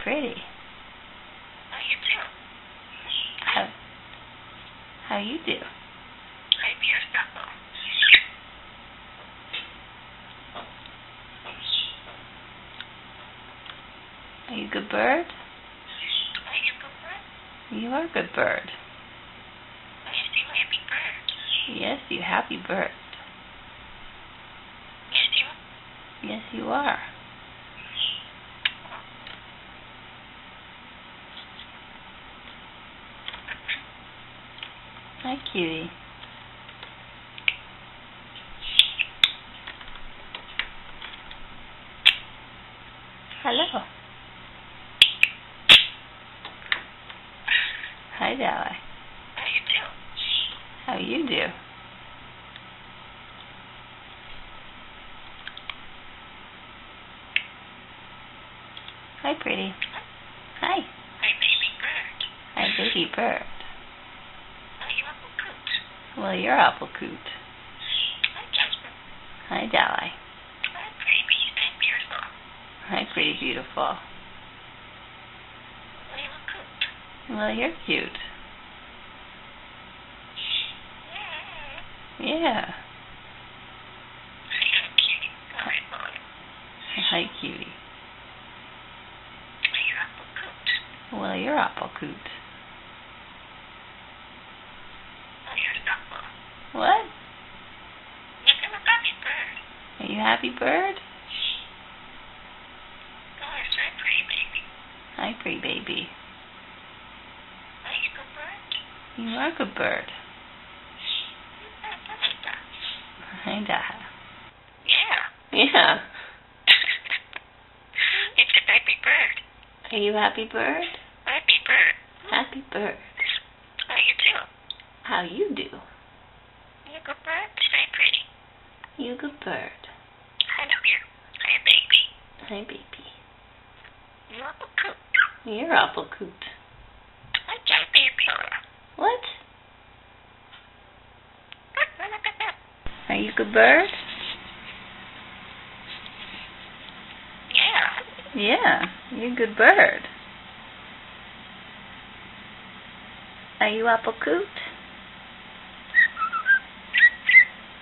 pretty. How you do? How you do? Hi, beautiful. Are you a good bird? Are you a good bird? You are a good bird. Are you still a happy bird? Yes, you happy bird. Yes, you. Yes, you are. Hi, cutie. Hello. Hi, Dalai. How you do? How you do? Hi, pretty. Hi. Hi, baby bird. Hi, baby bird. Are you apple coot? Well, you're apple coot. Hi, Jazmine. Hi, Dalai. Hi, pretty and beautiful. Hi, pretty beautiful. Are you a coot? Well, you're cute. Yeah. Hi, cutie. Hi, boy. Hi, cutie. Are you apple coot? Well, you're apple coot. Are you apple? What? I'm a happy bird. Are you happy bird? Oh, it's so pretty, baby. Hi, pretty baby. Are you a good bird? You are a good bird. Hi, Dalai. Yeah. Yeah. It's a happy bird. Are you happy bird? Happy bird. Happy bird. How you do? How you do? You a good bird? Very pretty. You a good bird. I love you. Hi, baby. Hi, baby. You apple coot. You're apple coot. I can't be a pillar. What? Look at that. Are you a good bird? Yeah. Yeah, you're a good bird. Are you apple coot?